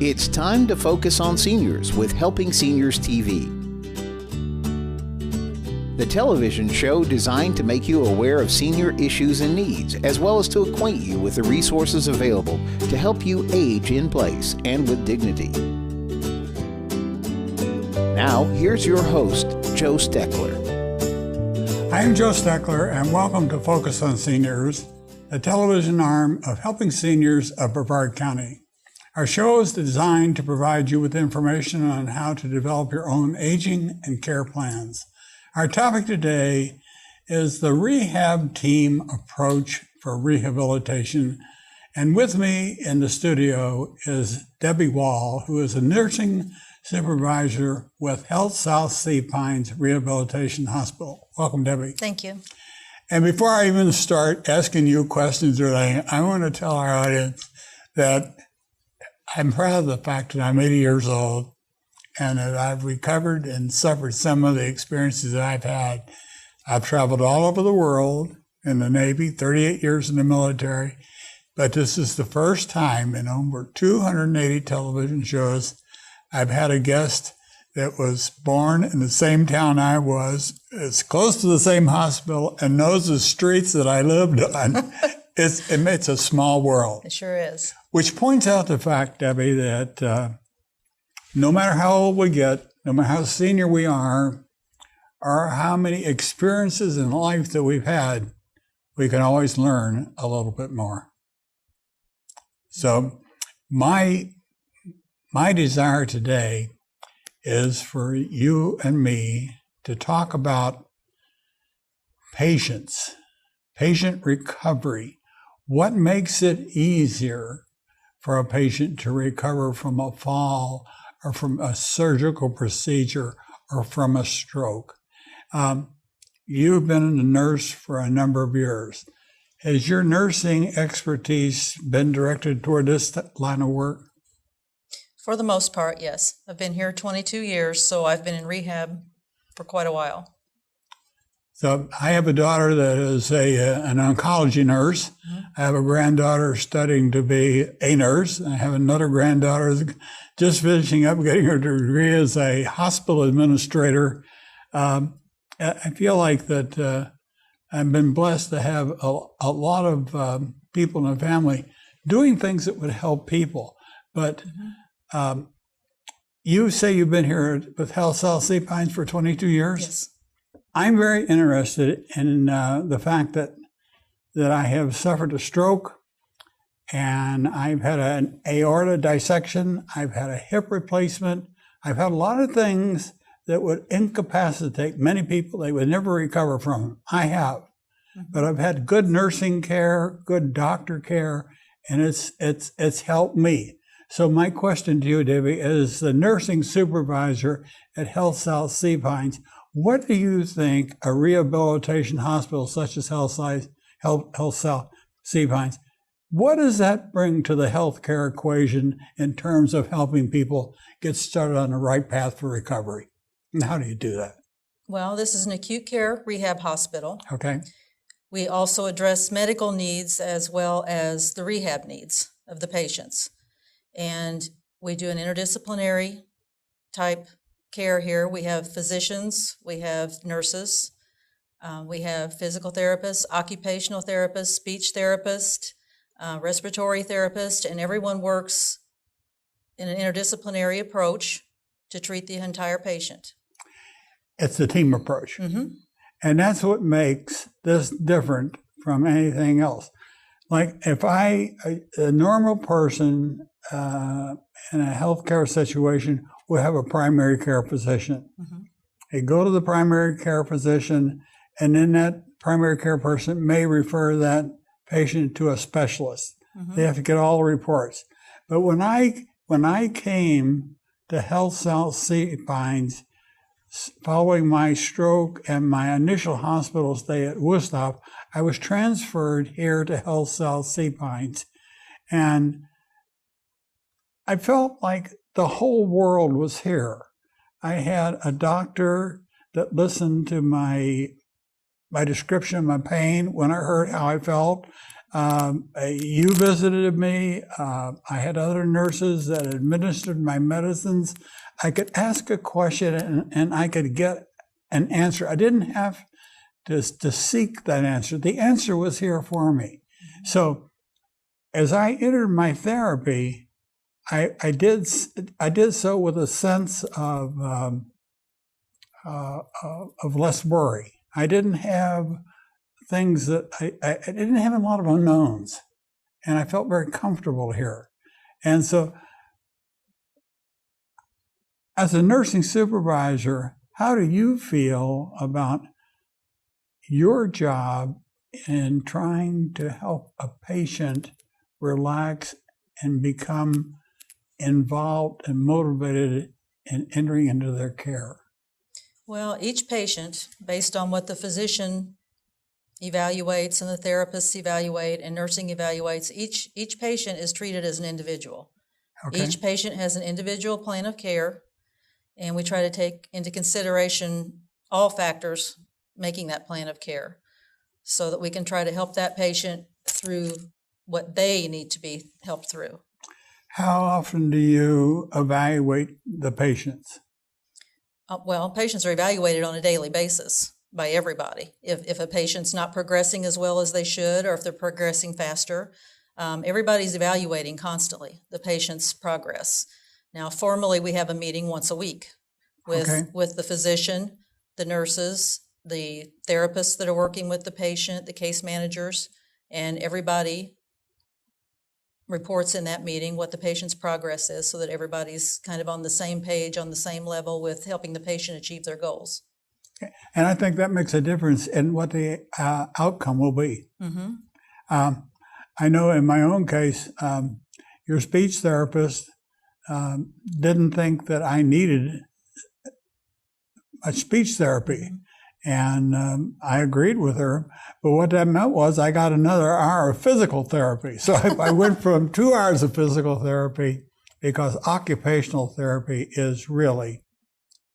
It's time to focus on seniors with Helping Seniors TV. The television show designed to make you aware of senior issues and needs, as well as to acquaint you with the resources available to help you age in place and with dignity. Now, here's your host, Joe Steckler. I'm Joe Steckler, and welcome to Focus on Seniors, the television arm of Helping Seniors of Brevard County. Our show is designed to provide you with information on how to develop your own aging and care plans. Our topic today is the Rehab team approach for rehabilitation. And with me in the studio is Debra Wahl, who is a nursing supervisor with HealthSouth Sea Pines Rehabilitation Hospital. Welcome, Debbie. Thank you. And before I even start asking you questions today, I want to tell our audience that I'm proud of the fact that I'm 80 years old and that I've recovered and suffered some of the experiences that I've had. I've traveled all over the world in the Navy, 38 years in the military, but this is the first time in over 280 television shows I've had a guest that was born in the same town I was, is close to the same hospital, and knows the streets that I lived on. It's a small world. It sure is. Which points out the fact, Debbie, that no matter how old we get, no matter how senior we are, or how many experiences in life that we've had, we can always learn a little bit more. So my desire today is for you and me to talk about patience, patient recovery. What makes it easier for a patient to recover from a fall or from a surgical procedure or from a stroke? You've been a nurse for a number of years. Has your nursing expertise been directed toward this line of work? For the most part, yes. I've been here 22 years, so I've been in rehab for quite a while. So I have a daughter that is an oncology nurse. Mm-hmm. I have a granddaughter studying to be a nurse. I have another granddaughter just finishing up getting her degree as a hospital administrator. I feel like that I've been blessed to have a lot of people in the family doing things that would help people. But you say you've been here with HealthSouth Sea Pines for 22 years? Yes. I'm very interested in the fact that I have suffered a stroke, and I've had an aorta dissection, I've had a hip replacement, I've had a lot of things that would incapacitate many people. They would never recover from. I have. Mm-hmm. But I've had good nursing care, good doctor care, and it's helped me. So my question to you, Debbie, is the nursing supervisor at HealthSouth Sea Pines, what do you think a rehabilitation hospital such as HealthSouth Sea Pines, what does that bring to the healthcare equation in terms of helping people get started on the right path for recovery? And how do you do that? Well, this is an acute care rehab hospital. Okay. We also address medical needs as well as the rehab needs of the patients. And we do an interdisciplinary type care here. We have physicians, we have nurses, we have physical therapists, occupational therapists, speech therapists, respiratory therapists, and everyone works in an interdisciplinary approach to treat the entire patient. It's a team approach. Mm-hmm. And that's what makes this different from anything else. Like if a normal person in a healthcare situation will have a primary care physician. Mm-hmm. They go to the primary care physician, and then that primary care person may refer that patient to a specialist. Mm-hmm. They have to get all the reports. But when I came to HealthSouth Sea Pines, following my stroke and my initial hospital stay at Worcester, I was transferred here to HealthSouth Sea Pines, and I felt like the whole world was here. I had a doctor that listened to my description of my pain when I heard how I felt. You visited me. I had other nurses that administered my medicines. I could ask a question and I could get an answer. I didn't have to seek that answer. The answer was here for me. So as I entered my therapy, I did so with a sense of less worry. I didn't have things that I didn't have a lot of unknowns, and I felt very comfortable here. And so, as a nursing supervisor, how do you feel about your job in trying to help a patient relax and become involved and motivated in entering into their care? Well, each patient, based on what the physician evaluates and the therapists evaluate and nursing evaluates, each patient is treated as an individual. Okay. Each patient has an individual plan of care, and we try to take into consideration all factors making that plan of care so that we can try to help that patient through what they need to be helped through. How often do you evaluate the patients? Well, patients are evaluated on a daily basis by everybody. If a patient's not progressing as well as they should, or if they're progressing faster, everybody's evaluating constantly the patient's progress. Now, formally, we have a meeting once a week with the physician, the nurses, the therapists that are working with the patient, the case managers, and everybody reports in that meeting what the patient's progress is so that everybody's kind of on the same page, on the same level with helping the patient achieve their goals. And I think that makes a difference in what the outcome will be. Mm-hmm. I know in my own case, your speech therapist didn't think that I needed a speech therapy. Mm-hmm. And I agreed with her. But what that meant was I got another hour of physical therapy. So I went from 2 hours of physical therapy, because occupational therapy is really,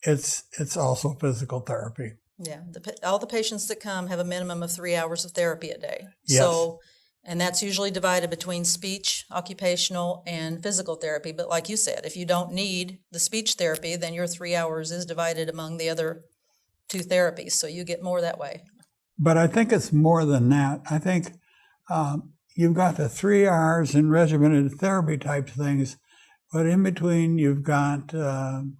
it's also physical therapy. Yeah, all the patients that come have a minimum of 3 hours of therapy a day. Yes. So, and that's usually divided between speech, occupational, and physical therapy. But like you said, if you don't need the speech therapy, then your 3 hours is divided among the other 2 therapies. So you get more that way. But I think it's more than that. I think you've got the 3 hours in regimented therapy type things, but in between you've got the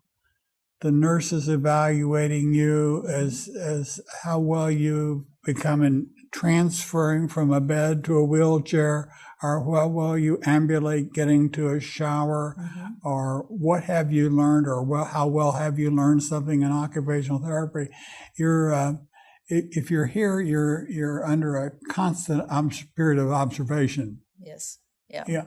nurses evaluating you as how well you've become in transferring from a bed to a wheelchair, or how well you ambulate getting to a shower, Mm-hmm. or what have you learned, or how well have you learned something in occupational therapy. If you're here, you're under a constant period of observation. Yes. Yeah. Yeah.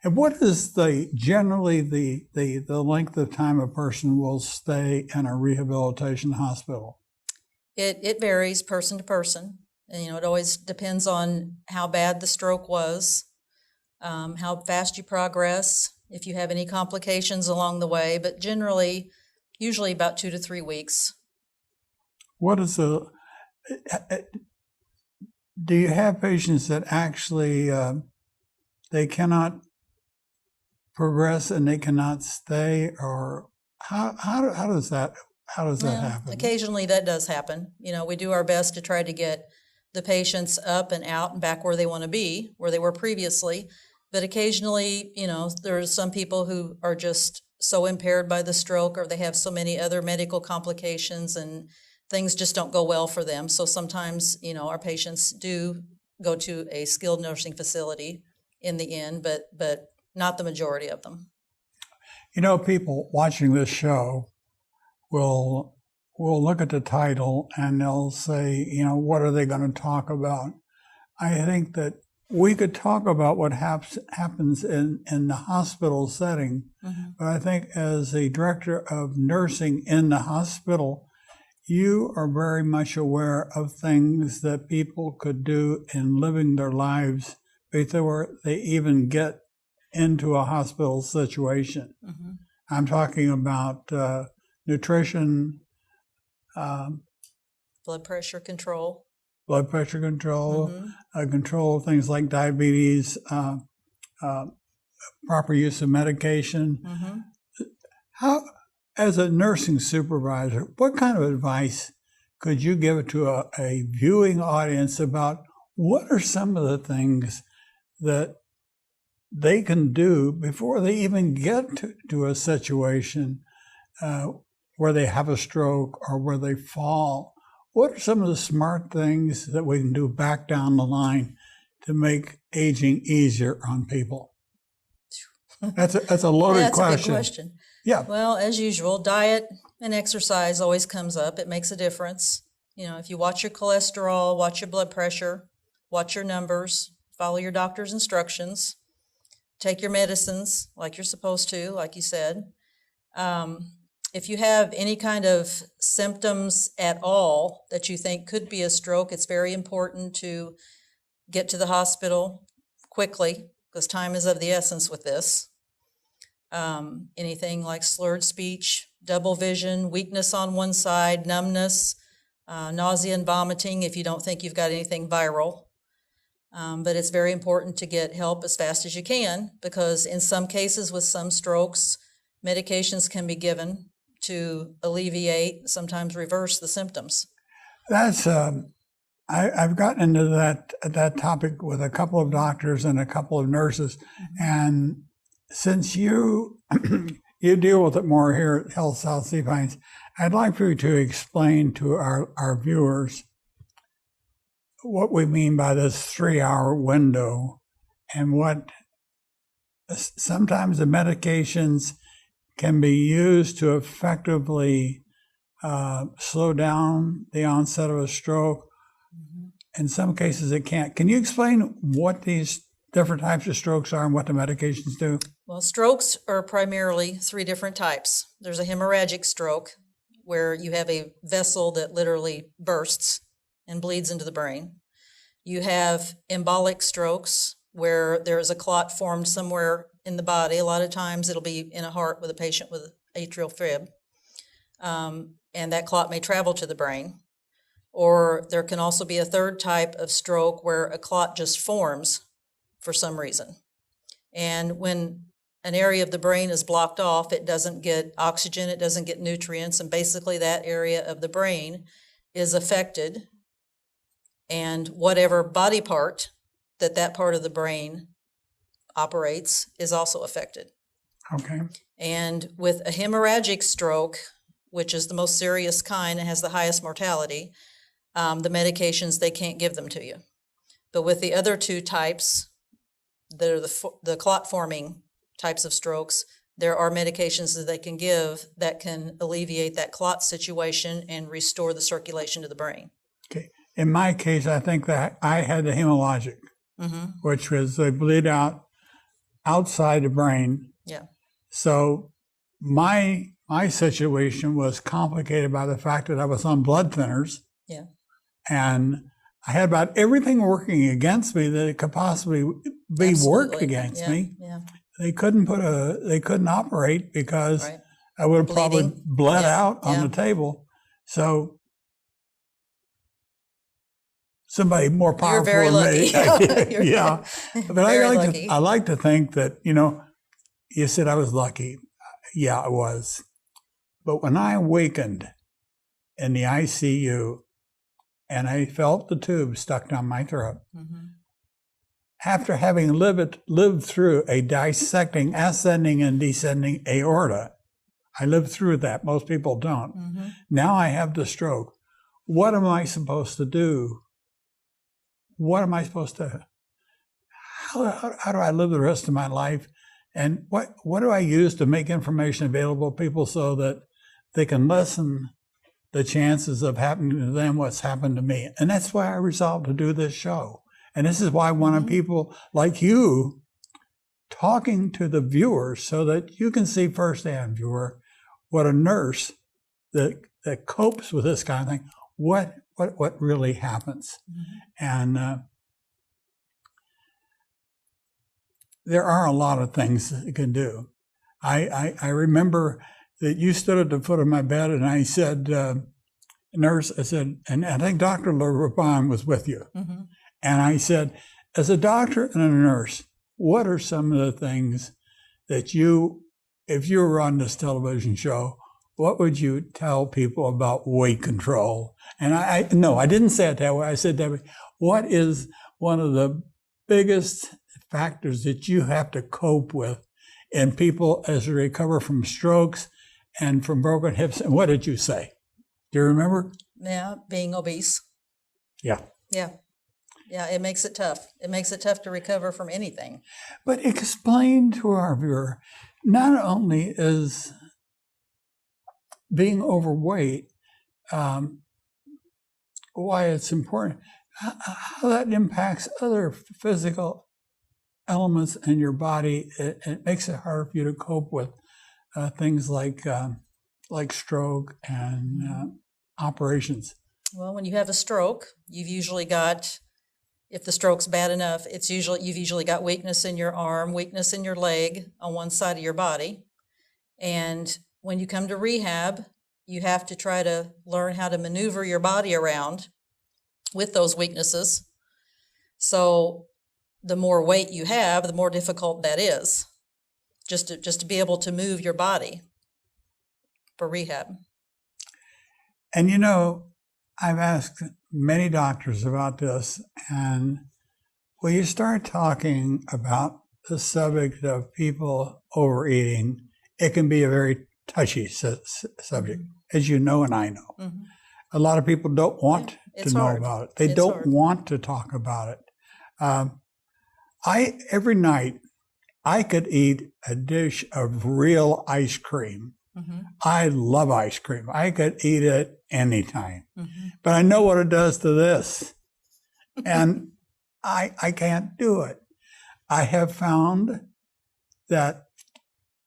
And what is generally the length of time a person will stay in a rehabilitation hospital? It varies person to person. And, it always depends on how bad the stroke was, how fast you progress, if you have any complications along the way, but usually about 2 to 3 weeks. What is do you have patients that actually they cannot progress and they cannot stay, or how does that happen? Occasionally that does happen. We do our best to try to get the patients up and out and back where they want to be, where they were previously. But occasionally, there's some people who are just so impaired by the stroke, or they have so many other medical complications and things just don't go well for them. So sometimes, our patients do go to a skilled nursing facility in the end, but not the majority of them. People watching this show will look at the title and they'll say, what are they going to talk about? I think that we could talk about what happens in the hospital setting, mm-hmm. but I think as the director of nursing in the hospital, you are very much aware of things that people could do in living their lives before they even get into a hospital situation. Mm-hmm. I'm talking about nutrition, blood pressure control. blood pressure control, control of things like diabetes, proper use of medication. How, as a nursing supervisor, what kind of advice could you give to a viewing audience about what are some of the things that they can do before they even get to a situation where they have a stroke or where they fall? What are some of the smart things that we can do back down the line to make aging easier on people? That's a loaded question. That's a good question. Yeah. Well, as usual, diet and exercise always comes up. It makes a difference. You know, if you watch your cholesterol, watch your blood pressure, watch your numbers, follow your doctor's instructions, take your medicines like you're supposed to, like you said. If you have any kind of symptoms at all that you think could be a stroke, it's very important to get to the hospital quickly because time is of the essence with this. Anything like slurred speech, double vision, weakness on one side, numbness, nausea and vomiting if you don't think you've got anything viral. But it's very important to get help as fast as you can because in some cases with some strokes, medications can be given to alleviate, sometimes reverse the symptoms. That's I've gotten into that topic with a couple of doctors and a couple of nurses, and since you you deal with it more here at HealthSouth Sea Pines, I'd like for you to explain to our viewers what we mean by this 3-hour window and what sometimes the medications can be used to effectively slow down the onset of a stroke. In some cases it can't. Can you explain what these different types of strokes are and what the medications do? Well, strokes are primarily 3 different types. There's a hemorrhagic stroke where you have a vessel that literally bursts and bleeds into the brain. You have embolic strokes where there is a clot formed somewhere in the body. A lot of times it'll be in a heart with a patient with atrial fib. And that clot may travel to the brain. Or there can also be a third type of stroke where a clot just forms for some reason. And when an area of the brain is blocked off, it doesn't get oxygen, it doesn't get nutrients, and basically that area of the brain is affected. And whatever body part that part of the brain operates is also affected. Okay. And with a hemorrhagic stroke, which is the most serious kind and has the highest mortality, the medications, they can't give them to you. But with the other 2 types, that are the clot-forming types of strokes, there are medications that they can give that can alleviate that clot situation and restore the circulation to the brain. Okay. In my case, I think that I had the hemorrhagic, which was they bleed out outside the brain. Yeah. So my situation was complicated by the fact that I was on blood thinners. Yeah. And I had about everything working against me that it could possibly be worked against me. Yeah. They couldn't operate because Right. I would have probably bled out on Yeah. the table. So somebody more powerful You're very than lucky. me. Yeah. But I like to think that, you said I was lucky. Yeah, I was. But when I awakened in the ICU and I felt the tube stuck down my throat, after having lived through a dissecting, ascending and descending aorta, I lived through that. Most people don't. Now I have the stroke. What am I supposed to do? What am I supposed to, how do I live the rest of my life? And what do I use to make information available to people so that they can lessen the chances of happening to them what's happened to me? And that's why I resolved to do this show. And this is why I wanted people like you talking to the viewers so that you can see firsthand, viewer, what a nurse that copes with this kind of thing, what really happens. And there are a lot of things that you can do. I remember that you stood at the foot of my bed and I said, nurse, I said, and I think Dr. LeBron was with you. Mm-hmm. And I said, as a doctor and a nurse, what are some of the things that you, if you were on this television show, what would you tell people about weight control? And I didn't say it that way. I said, Debbie, what is one of the biggest factors that you have to cope with in people as they recover from strokes and from broken hips? And what did you say? Do you remember? Yeah, being obese. Yeah. Yeah. Yeah, it makes it tough. It makes it tough to recover from anything. But explain to our viewer, not only is being overweight why it's important, how that impacts other physical elements in your body. It makes it harder for you to cope with things like stroke and operations. Well, when you have a stroke, you've usually got, if the stroke's bad enough, you've usually got weakness in your arm, weakness in your leg on one side of your body. And when you come to rehab, you have to try to learn how to maneuver your body around with those weaknesses. So the more weight you have, the more difficult that is, just to be able to move your body for rehab. And you know, I've asked many doctors about this, and when you start talking about the subject of people overeating, it can be a very touchy subject, as you know and I know. Mm-hmm. A lot of people don't want to know about it. They don't want to talk about it. Every night, I could eat a dish of real ice cream. Mm-hmm. I love ice cream. I could eat it anytime. Mm-hmm. But I know what it does to this. And I can't do it. I have found that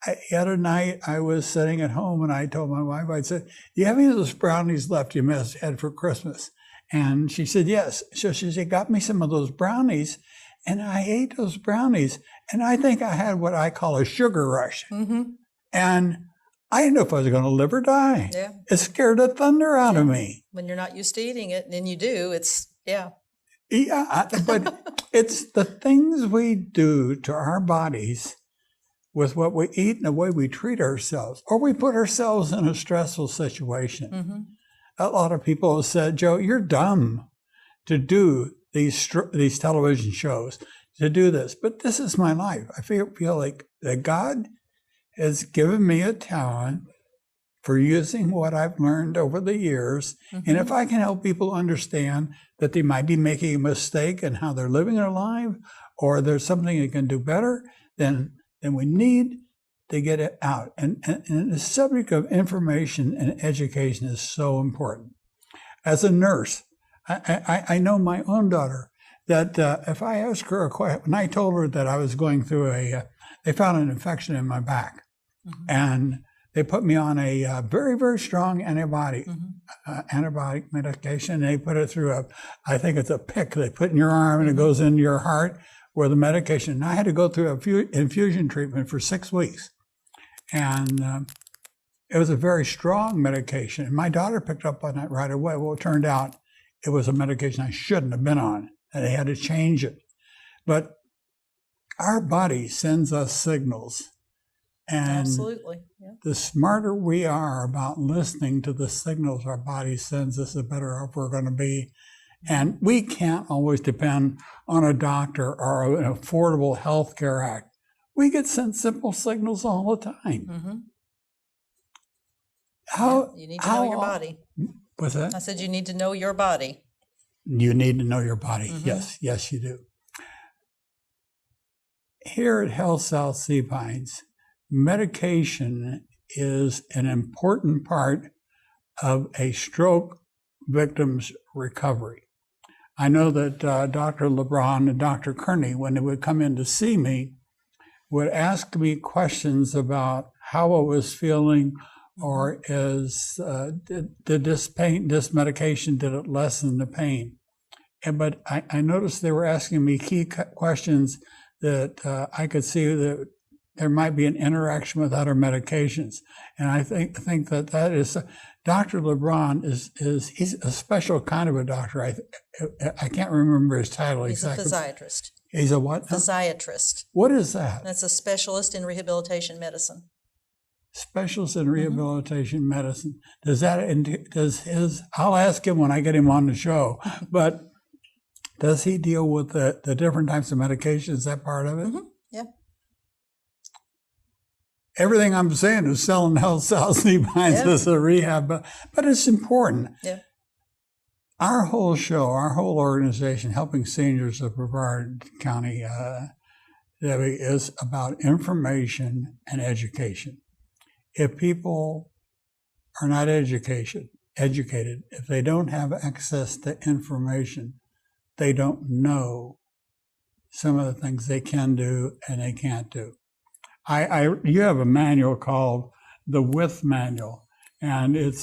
the other night I was sitting at home and I told my wife, I said, do you have any of those brownies left you had for Christmas? And she said, yes. So she said, got me some of those brownies. And I ate those brownies. And I think I had what I call a sugar rush. Mm-hmm. And I didn't know if I was going to live or die. Yeah. It scared the thunder out of me. When you're not used to eating it, and then you do, Yeah, but it's the things we do to our bodies with what we eat and the way we treat ourselves, or we put ourselves in a stressful situation. Mm-hmm. A lot of people have said, Joe, you're dumb to do these television shows, to do this. But this is my life. I feel like that God has given me a talent for using what I've learned over the years. Mm-hmm. And if I can help people understand that they might be making a mistake in how they're living their life, or there's something they can do better, then we need to get it out. And the subject of information and education is so important. As a nurse, I know my own daughter that if I ask her a question, when I told her that I was going through they found an infection in my back, mm-hmm. and they put me on a very, very strong antibiotic medication. They put it through I think it's a pick they put in your arm, and it goes into your heart where the medication. And I had to go through a infusion treatment for 6 weeks. And it was a very strong medication. And my daughter picked up on that right away. Well, it turned out it was a medication I shouldn't have been on, and they had to change it. But our body sends us signals. And absolutely. Yeah. The smarter we are about listening to the signals our body sends us, the better off we're going to be. And we can't always depend on a doctor or an Affordable Health Care Act. We get sent simple signals all the time. Mm-hmm. You need to know your body. What's that? I said you need to know your body. You need to know your body. Mm-hmm. Yes, you do. Here at HealthSouth Sea Pines, medication is an important part of a stroke victim's recovery. I know that Dr. LeBron and Dr. Kearney, when they would come in to see me, would ask me questions about how I was feeling, or did this medication, did it lessen the pain? But I noticed they were asking me key questions that I could see that there might be an interaction with other medications. And I think that is, Dr. LeBron he's a special kind of a doctor. I can't remember his title exactly. He's a physiatrist. He's a what? Physiatrist. What is that? That's a specialist in rehabilitation medicine. Specialist in rehabilitation medicine. I'll ask him when I get him on the show, but does he deal with the different types of medications? Is that part of it? Yeah. Everything I'm saying is selling HealthSouth defines as a rehab, but it's important. Yeah. Our whole show, our whole organization, helping seniors of Brevard County, Debbie, is about information and education. If people are not educated, if they don't have access to information, they don't know some of the things they can do and they can't do. You have a manual called the WITH Manual, and it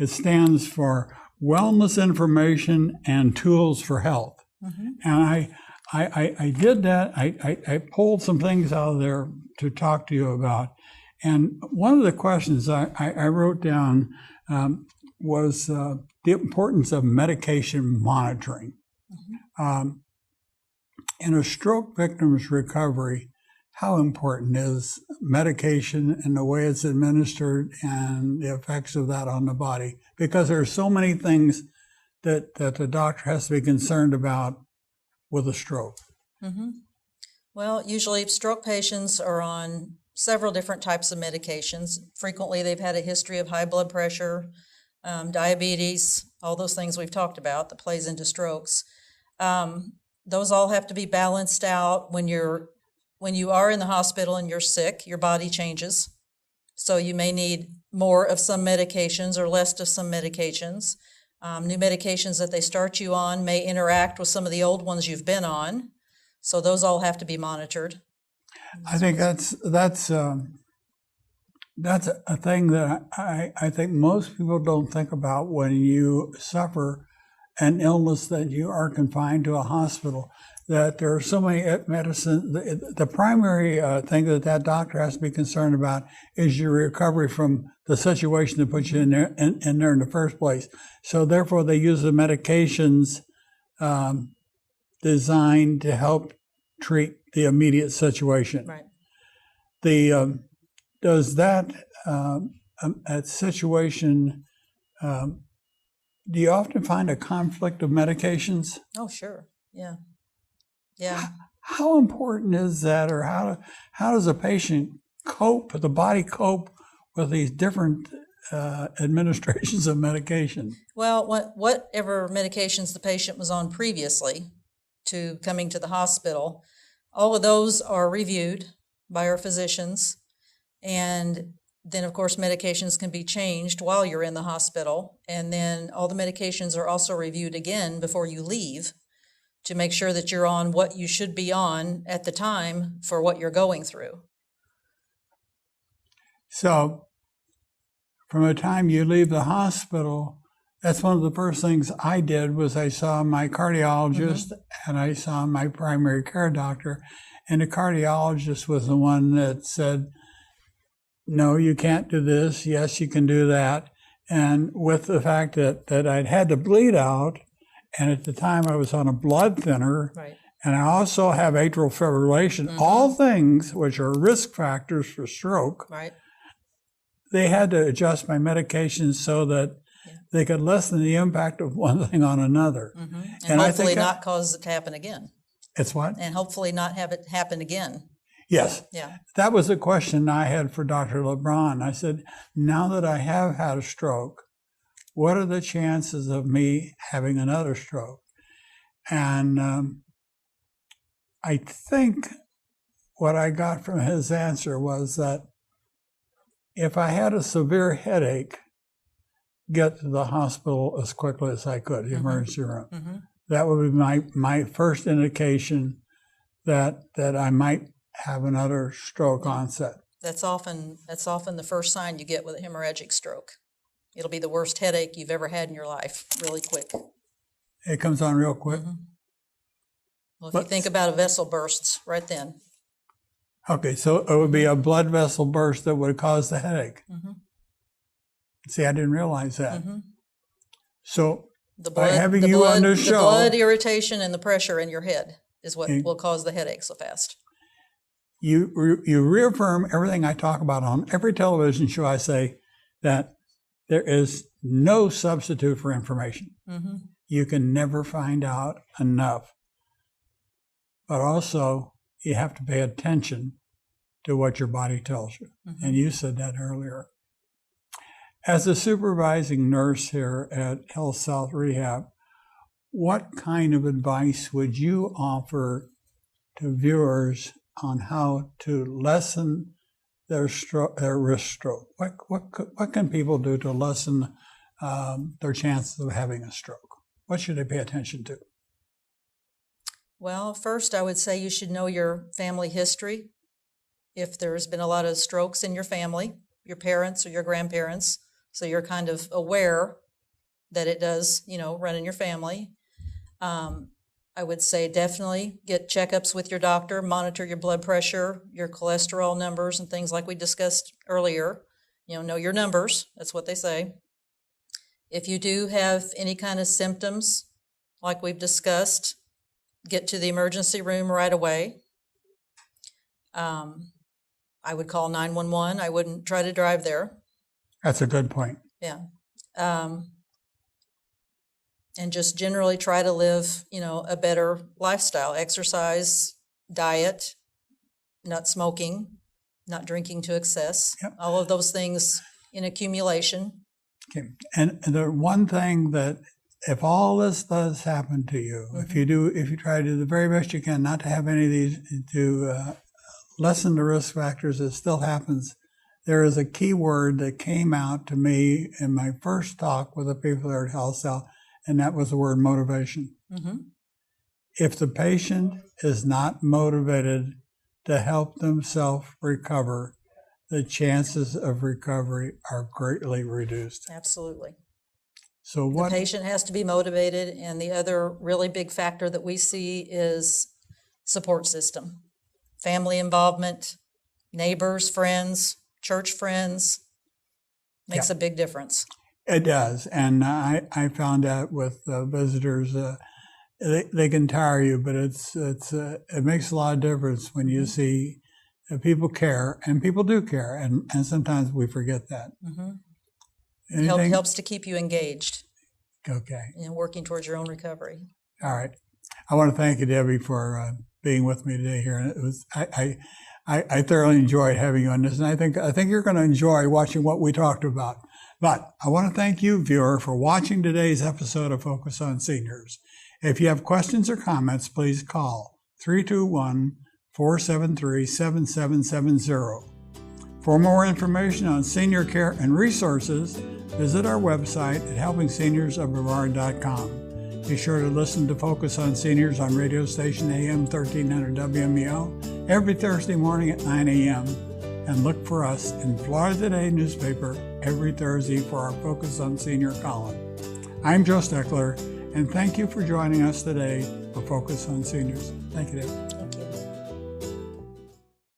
stands for Wellness Information and Tools for Health. And I did that. I pulled some things out of there to talk to you about. And one of the questions I wrote down was the importance of medication monitoring. In a stroke victim's recovery, how important is medication and the way it's administered and the effects of that on the body? Because there are so many things that the doctor has to be concerned about with a stroke. Well, usually stroke patients are on several different types of medications. Frequently, they've had a history of high blood pressure, diabetes, all those things we've talked about that plays into strokes. Those all have to be balanced out. When you are in the hospital and you're sick, your body changes. So you may need more of some medications or less of some medications. New medications that they start you on may interact with some of the old ones you've been on. So those all have to be monitored. I think that's a thing that I think most people don't think about when you suffer an illness that you are confined to a hospital, that there are so many medicine. The primary thing that doctor has to be concerned about is your recovery from the situation that put you in there in the first place. So therefore they use the medications designed to help treat the immediate situation. Right. Does that situation, do you often find a conflict of medications? Oh, sure. Yeah. Yeah. How important is that, or how does a patient cope, the body cope with these different administrations of medication? Well, whatever medications the patient was on previously to coming to the hospital, all of those are reviewed by our physicians. And then, of course, medications can be changed while you're in the hospital. And then all the medications are also reviewed again before you leave to make sure that you're on what you should be on at the time for what you're going through. So from the time you leave the hospital, that's one of the first things I did was I saw my cardiologist and I saw my primary care doctor. And the cardiologist was the one that said, no, you can't do this. Yes, you can do that. And with the fact that I'd had to bleed out, and at the time I was on a blood thinner, right. And I also have atrial fibrillation, all things which are risk factors for stroke. Right. They had to adjust my medications so that they could lessen the impact of one thing on another. And hopefully not cause it to happen again. It's what? And hopefully not have it happen again. Yes. Yeah. That was the question I had for Dr. LeBron. I said, now that I have had a stroke, what are the chances of me having another stroke? And I think what I got from his answer was that if I had a severe headache, get to the hospital as quickly as I could, the emergency room. That would be my first indication that I might have another stroke onset. That's often the first sign you get with a hemorrhagic stroke. It'll be the worst headache you've ever had in your life, really quick. It comes on real quick. Well, if you think about a vessel bursts right then. Okay, so it would be a blood vessel burst that would cause the headache. Mm-hmm. See, I didn't realize that. Mm-hmm. So The by blood, having the you blood, on the the show, blood irritation and the pressure in your head is what Okay. will cause the headache so fast. you reaffirm everything I talk about on every television show. I say that there is no substitute for information. Mm-hmm. You can never find out enough. But also, you have to pay attention to what your body tells you. Mm-hmm. And you said that earlier. As a supervising nurse here at HealthSouth Rehab, what kind of advice would you offer to viewers on how to lessen their risk stroke? What can people do to lessen their chances of having a stroke? What should they pay attention to? Well, first, I would say you should know your family history. If there's been a lot of strokes in your family, your parents or your grandparents, so you're kind of aware that it does, run in your family. I would say definitely get checkups with your doctor, monitor your blood pressure, your cholesterol numbers, and things like we discussed earlier. Know your numbers. That's what they say. If you do have any kind of symptoms, like we've discussed, get to the emergency room right away. I would call 911. I wouldn't try to drive there. That's a good point. Yeah. And just generally try to live, a better lifestyle, exercise, diet, not smoking, not drinking to excess, Yep. all of those things in accumulation. Okay. And the one thing that if all this does happen to you, if you try to do the very best you can not to have any of these, to lessen the risk factors, it still happens. There is a key word that came out to me in my first talk with the people there at HealthSouth, and that was the word motivation. Mm-hmm. If the patient is not motivated to help themselves recover, the chances of recovery are greatly reduced. Absolutely. So The patient has to be motivated, and the other really big factor that we see is support system, family involvement, neighbors, friends, church friends, makes a big difference. It does, and I found out with visitors, they can tire you, but it makes a lot of difference when you see people care, and people do care, and sometimes we forget that. Mm-hmm. Anything? Helps to keep you engaged. Okay. Working towards your own recovery. All right. I want to thank you, Debbie, for being with me today here. And it was I thoroughly enjoyed having you on this, and I think you're going to enjoy watching what we talked about. But I want to thank you, viewer, for watching today's episode of Focus on Seniors. If you have questions or comments, please call 321-473-7770. For more information on senior care and resources, visit our website at helpingseniors.brevard.com. Be sure to listen to Focus on Seniors on radio station AM 1300 WMEL every Thursday morning at 9 a.m. And look for us in Florida Today newspaper every Thursday for our Focus on Senior column. I'm Joe Steckler, and thank you for joining us today for Focus on Seniors. Thank you, Dave.